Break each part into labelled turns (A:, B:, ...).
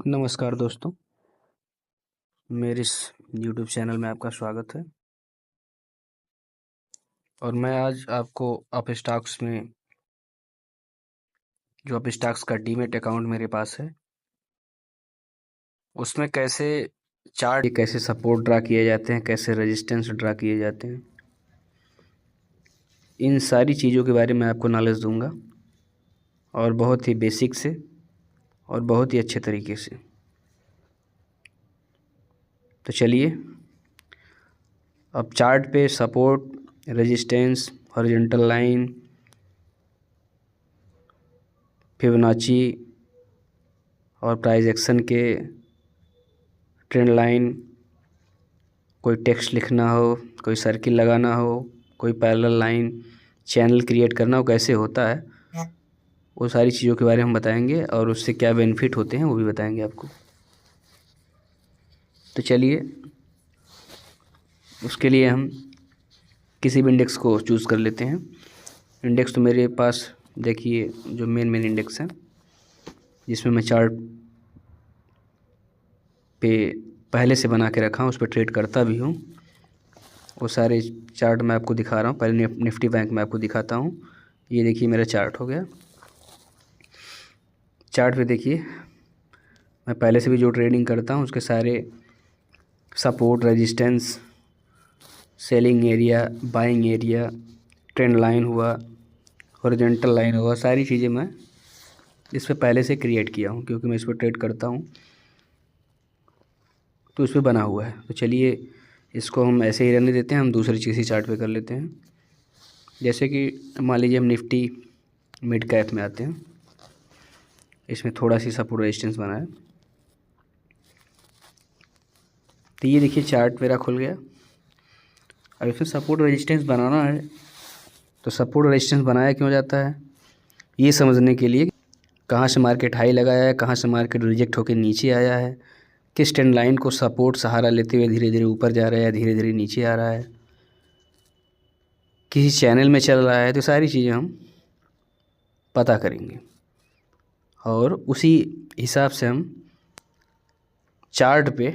A: नमस्कार दोस्तों, मेरे इस यूट्यूब चैनल में आपका स्वागत है। और मैं आज आपको अपस्टॉक्स में जो अपस्टॉक्स का डीमैट अकाउंट मेरे पास है, उसमें कैसे सपोर्ट ड्रा किए जाते हैं, कैसे रेजिस्टेंस ड्रा किए जाते हैं, इन सारी चीज़ों के बारे में आपको नॉलेज दूंगा, और बहुत ही बेसिक से और बहुत ही अच्छे तरीके से। तो चलिए, अब चार्ट पे support, resistance, horizontal line, Fibonacci और प्राइस एक्शन के ट्रेंड लाइन, कोई टेक्स्ट लिखना हो, कोई सर्किल लगाना हो, कोई पैरेलल लाइन, चैनल क्रिएट करना हो, कैसे होता है, वो सारी चीज़ों के बारे में हम बताएंगे और उससे क्या बेनिफिट होते हैं वो भी बताएंगे आपको। तो चलिए, उसके लिए हम किसी भी इंडेक्स को चूज़ कर लेते हैं। इंडेक्स तो मेरे पास देखिए जो मेन इंडेक्स हैं, जिसमें मैं चार्ट पे पहले से बना के रखा हूँ, उस पर ट्रेड करता भी हूँ। वो सारे चार्ट मैं आपको दिखा रहा हूँ। पहले निफ्टी बैंक में आपको दिखाता हूँ। ये देखिए मेरा चार्ट हो गया। चार्ट पे देखिए मैं पहले से भी जो ट्रेडिंग करता हूँ उसके सारे support, resistance, selling area, buying area, trend line हुआ, हॉरिजॉन्टल लाइन हुआ, सारी चीज़ें मैं इस पर पहले से क्रिएट किया हूँ, क्योंकि मैं इस पर ट्रेड करता हूँ तो इस पर बना हुआ है। तो चलिए, इसको हम ऐसे ही रहने देते हैं, हम दूसरी चीज़ ही चार्ट पे कर लेते हैं। जैसे कि मान लीजिए हम निफ्टी मिड कैप में आते हैं, इसमें थोड़ा सी सपोर्ट रेजिस्टेंस बना है। तो ये देखिए चार्ट मेरा खुल गया। अब इसमें सपोर्ट रेजिस्टेंस बनाना है, तो सपोर्ट रेजिस्टेंस बनाया क्यों जाता है, ये समझने के लिए कहाँ से मार्केट हाई लगाया है, कहाँ से मार्केट रिजेक्ट होकर नीचे आया है, किस ट्रेंड लाइन को सपोर्ट सहारा लेते हुए धीरे धीरे ऊपर जा रहा है, धीरे धीरे नीचे आ रहा है, किसी चैनल में चल रहा है, तो सारी चीज़ें हम पता करेंगे और उसी हिसाब से हम चार्ट पे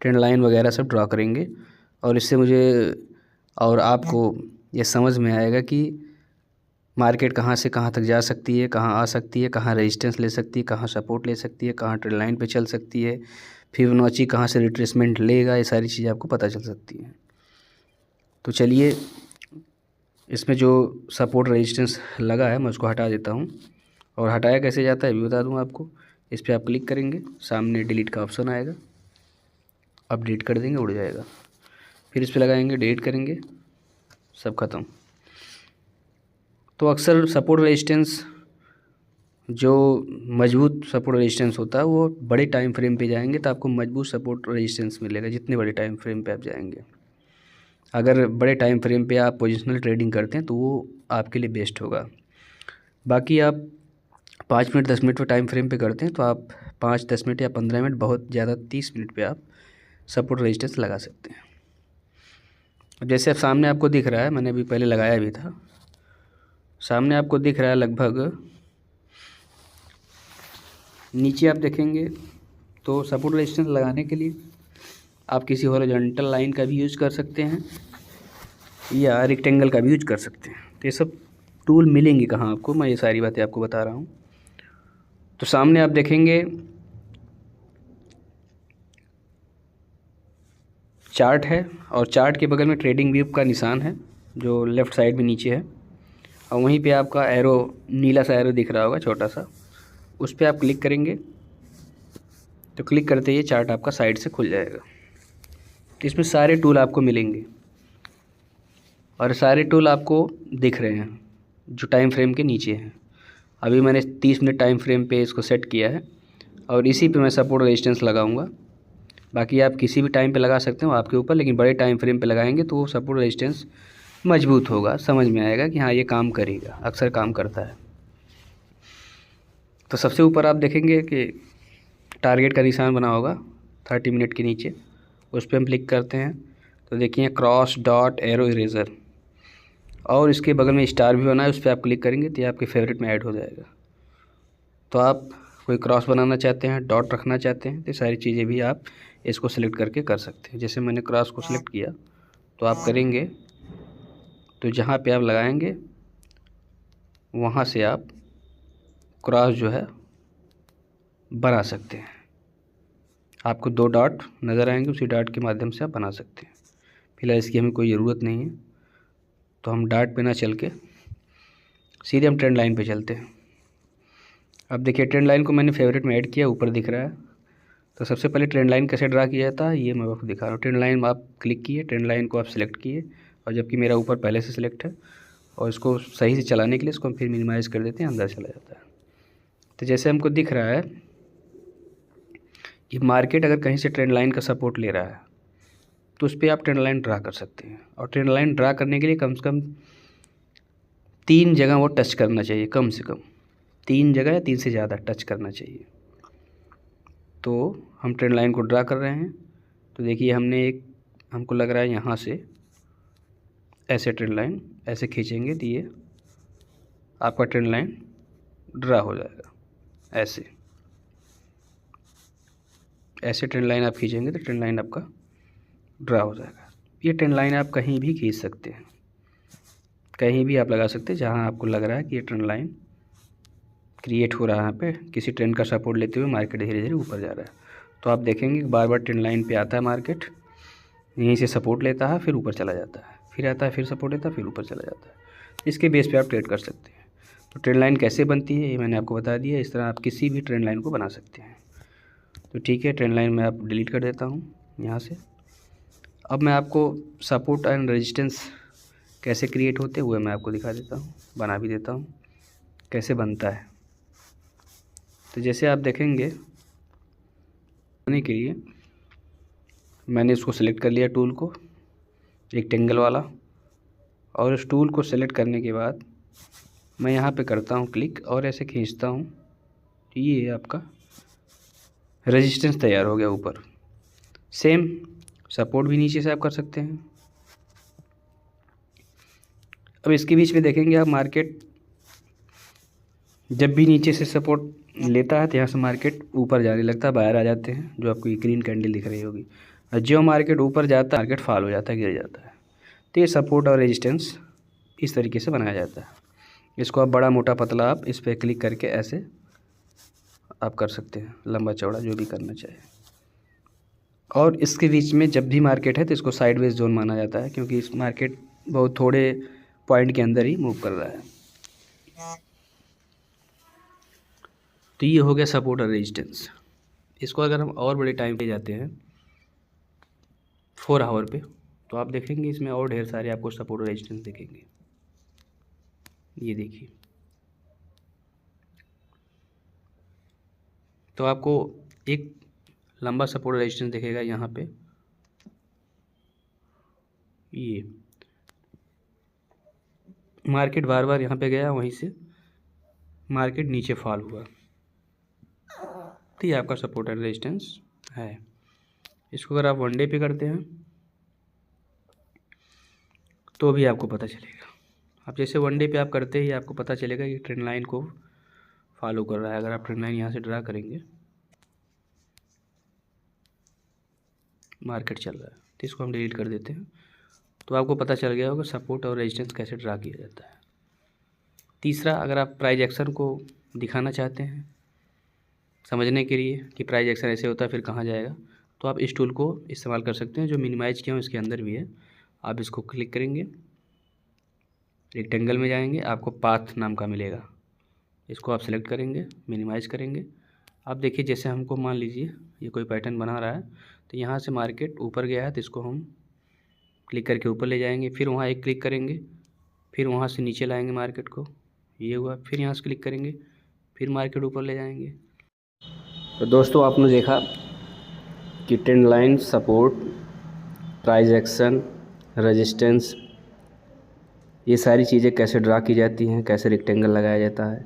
A: ट्रेंड लाइन वगैरह सब ड्रा करेंगे। और इससे मुझे और आपको ये समझ में आएगा कि मार्केट कहाँ से कहाँ तक जा सकती है, कहाँ आ सकती है, कहाँ रेजिस्टेंस ले सकती है, कहाँ सपोर्ट ले सकती है, कहाँ ट्रेंड लाइन पे चल सकती है, फिबोनाची कहाँ से रिट्रेसमेंट लेगा, ये सारी चीज़ें आपको पता चल सकती हैं। तो चलिए, इसमें जो सपोर्ट रेजिस्टेंस लगा है मैं उसको हटा देता हूँ, और हटाया कैसे जाता है भी बता दूँ आपको। इस पर आप क्लिक करेंगे, सामने डिलीट का ऑप्शन आएगा, आप डिलीट कर देंगे, उड़ जाएगा। फिर इस पर लगाएंगे, डिलीट करेंगे, सब खत्म। तो अक्सर सपोर्ट रेजिस्टेंस, जो मजबूत सपोर्ट रेजिस्टेंस होता है, वो बड़े टाइम फ्रेम पे जाएंगे तो आपको मजबूत सपोर्ट रेजिस्टेंस मिलेगा, जितने बड़े टाइम फ्रेम पे आप जाएंगे। अगर बड़े टाइम फ्रेम पे आप पोजिशनल ट्रेडिंग करते हैं तो वो आपके लिए बेस्ट होगा। बाकी आप 5 मिनट 10 मिनट पे टाइम फ्रेम पे करते हैं तो आप 5-10 मिनट या 15 मिनट, बहुत ज़्यादा 30 मिनट पे आप सपोर्ट रेजिस्टेंस लगा सकते हैं। अब जैसे अब सामने आपको दिख रहा है, मैंने अभी पहले लगाया भी था, सामने आपको दिख रहा है लगभग नीचे आप देखेंगे तो सपोर्ट रेजिस्टेंस लगाने के लिए आप किसी हॉरिजॉन्टल लाइन का भी यूज़ कर सकते हैं या रेक्टेंगल का भी यूज कर सकते हैं। तो ये सब टूल मिलेंगे कहाँ आपको, मैं ये सारी बातें आपको बता रहा हूँ। तो सामने आप देखेंगे चार्ट है, और चार्ट के बगल में ट्रेडिंग व्यू का निशान है जो लेफ़्ट साइड में नीचे है, और वहीं पे आपका एरो, नीला सा एरो दिख रहा होगा छोटा सा, उस पर आप क्लिक करेंगे। तो क्लिक करते ही चार्ट आपका साइड से खुल जाएगा। तो इसमें सारे टूल आपको मिलेंगे, और सारे टूल आपको दिख रहे हैं जो टाइम फ्रेम के नीचे हैं। अभी मैंने 30 मिनट टाइम फ्रेम पे इसको सेट किया है, और इसी पे मैं सपोर्ट रेजिस्टेंस लगाऊंगा। बाकी आप किसी भी टाइम पे लगा सकते हो, आपके ऊपर, लेकिन बड़े टाइम फ्रेम पे लगाएंगे तो वो सपोर्ट रेजिस्टेंस मजबूत होगा, समझ में आएगा कि हाँ ये काम करेगा, अक्सर काम करता है। तो सबसे ऊपर आप देखेंगे कि टारगेट का निशान बना होगा 30 मिनट के नीचे, उस पर हम क्लिक करते हैं तो देखिए क्रॉस डॉट एरो इरेजर, और इसके बगल में स्टार भी बना है, उस पर आप क्लिक करेंगे तो ये आपके फेवरेट में ऐड हो जाएगा। तो आप कोई क्रॉस बनाना चाहते हैं, डॉट रखना चाहते हैं, तो सारी चीज़ें भी आप इसको सिलेक्ट करके कर सकते हैं। जैसे मैंने क्रॉस को सिलेक्ट किया तो आप करेंगे तो जहाँ पे आप लगाएंगे वहाँ से आप क्रॉस जो है बना सकते हैं। आपको 2 डॉट नज़र आएंगे, उसी डॉट के माध्यम से आप बना सकते हैं। फिलहाल इसकी हमें कोई ज़रूरत नहीं है, तो हम डॉट पे ना चल के सीधे हम ट्रेंड लाइन पे चलते हैं। अब देखिए ट्रेंड लाइन को मैंने फेवरेट में ऐड किया, ऊपर दिख रहा है। तो सबसे पहले ट्रेंड लाइन कैसे ड्रा किया जाता है ये मैं आपको दिखा रहा हूँ। ट्रेंड लाइन आप क्लिक किए, ट्रेंड लाइन को आप सिलेक्ट किए, और जबकि मेरा ऊपर पहले से सिलेक्ट है, और इसको सही से चलाने के लिए इसको हम फिर मिनिमाइज़ कर देते हैं, अंदर चला जाता है। तो जैसे हमको दिख रहा है कि मार्केट अगर कहीं से ट्रेंड लाइन का सपोर्ट ले रहा है तो उस पर आप ट्रेंड लाइन ड्रा कर सकते हैं। और ट्रेंड लाइन ड्रा करने के लिए कम से कम 3 जगह वो टच करना चाहिए, कम से कम 3 जगह या 3 से ज़्यादा टच करना चाहिए। तो हम ट्रेंड लाइन को ड्रा कर रहे हैं। तो देखिए हमको लग रहा है यहाँ से ऐसे ट्रेंड लाइन ऐसे खींचेंगे तो ये आपका ट्रेंड लाइन ड्रा हो जाएगा। ऐसे ट्रेंड लाइन आप खींचेंगे तो ट्रेंड लाइन आपका ड्रा हो जाएगा। ये ट्रेंड लाइन आप कहीं भी खींच सकते हैं, कहीं भी आप लगा सकते हैं जहाँ आपको लग रहा है कि ये ट्रेंड लाइन क्रिएट हो रहा है। यहाँ पे किसी ट्रेंड का सपोर्ट लेते हुए मार्केट धीरे धीरे ऊपर जा रहा है। तो आप देखेंगे कि बार बार ट्रेंड लाइन पे आता है मार्केट, यहीं से सपोर्ट लेता है, फिर ऊपर चला जाता है, फिर आता है, फिर सपोर्ट लेता है, फिर ऊपर चला जाता है। इसके बेस पे आप ट्रेड कर सकते हैं। तो ट्रेंड लाइन कैसे बनती है ये मैंने आपको बता दिया। इस तरह आप किसी भी ट्रेंड लाइन को बना सकते हैं। तो ठीक है, ट्रेंड लाइन मैं आप डिलीट कर देता हूँ यहाँ से। अब मैं आपको सपोर्ट एंड रेजिस्टेंस कैसे क्रिएट होते हुए मैं आपको दिखा देता हूँ, बना भी देता हूँ कैसे बनता है। तो जैसे आप देखेंगे बनाने के लिए मैंने इसको सेलेक्ट कर लिया टूल को, रेक्टेंगल वाला, और इस टूल को सेलेक्ट करने के बाद मैं यहाँ पे करता हूँ क्लिक और ऐसे खींचता हूँ। ये आपका रेजिस्टेंस तैयार हो गया ऊपर। सेम सपोर्ट भी नीचे से आप कर सकते हैं। अब इसके बीच में देखेंगे आप मार्केट जब भी नीचे से सपोर्ट लेता है तो यहाँ से मार्केट ऊपर जाने लगता है, बाहर आ जाते हैं, जो आपको ये ग्रीन कैंडल दिख रही होगी। और जो मार्केट ऊपर जाता है मार्केट फॉल हो जाता है, गिर जाता है। तो ये सपोर्ट और रेजिस्टेंस इस तरीके से बनाया जाता है। इसको आप बड़ा मोटा पतला आप इस पर क्लिक करके ऐसे आप कर सकते हैं, लंबा चौड़ा जो भी करना चाहे। और इसके बीच में जब भी मार्केट है तो इसको साइडवेज जोन माना जाता है, क्योंकि इस मार्केट बहुत थोड़े पॉइंट के अंदर ही मूव कर रहा है। तो ये हो गया सपोर्ट और रेजिस्टेंस। इसको अगर हम और बड़े टाइम पे जाते हैं 4 आवर पे, तो आप देखेंगे इसमें और ढेर सारे आपको सपोर्ट और रेजिस्टेंस दिखेंगे। ये देखिए, तो आपको एक लंबा सपोर्ट रेजिस्टेंस दिखेगा यहाँ पे। ये मार्केट बार बार यहाँ पे गया, वहीं से मार्केट नीचे फॉल हुआ, तो ये आपका सपोर्ट एंड रेजिस्टेंस है। इसको अगर आप 1 डे पे करते हैं तो भी आपको पता चलेगा। अब जैसे 1 डे पे आप करते ही आपको पता चलेगा कि ट्रेंड लाइन को फॉलो कर रहा है। अगर आप ट्रेंड लाइन यहाँ से ड्रा करेंगे, मार्केट चल रहा है, तो इसको हम डिलीट कर देते हैं। तो आपको पता चल गया होगा सपोर्ट और रेजिस्टेंस कैसे ड्रा किया जाता है। तीसरा, अगर आप प्राइस एक्शन को दिखाना चाहते हैं समझने के लिए कि प्राइस एक्शन ऐसे होता है फिर कहाँ जाएगा, तो आप इस टूल को इस्तेमाल कर सकते हैं, जो मिनिमाइज़ किया हूँ इसके अंदर भी है। आप इसको क्लिक करेंगे, रेक्टेंगल में जाएंगे, आपको पाथ नाम का मिलेगा, इसको आप सेलेक्ट करेंगे, मिनिमाइज़ करेंगे। आप देखिए जैसे हमको मान लीजिए ये कोई पैटर्न बना रहा है, तो यहाँ से मार्केट ऊपर गया है, तो इसको हम क्लिक करके ऊपर ले जाएंगे, फिर वहाँ एक क्लिक करेंगे, फिर वहाँ से नीचे लाएंगे मार्केट को, ये हुआ, फिर यहाँ से क्लिक करेंगे, फिर मार्केट ऊपर ले जाएंगे। तो दोस्तों आपने देखा कि trend line, support, price action, resistance, ये सारी चीज़ें कैसे ड्रा की जाती हैं, कैसे रेक्टेंगल लगाया जाता है।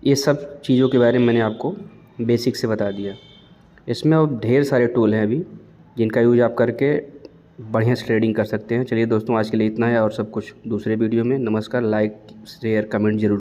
A: ये सब चीज़ों के बारे में मैंने आपको बेसिक से बता दिया। इसमें और ढेर सारे टूल हैं अभी जिनका यूज़ आप करके बढ़िया से ट्रेडिंग कर सकते हैं। चलिए दोस्तों, आज के लिए इतना है, और सब कुछ दूसरे वीडियो में। नमस्कार। लाइक, शेयर, कमेंट जरूर।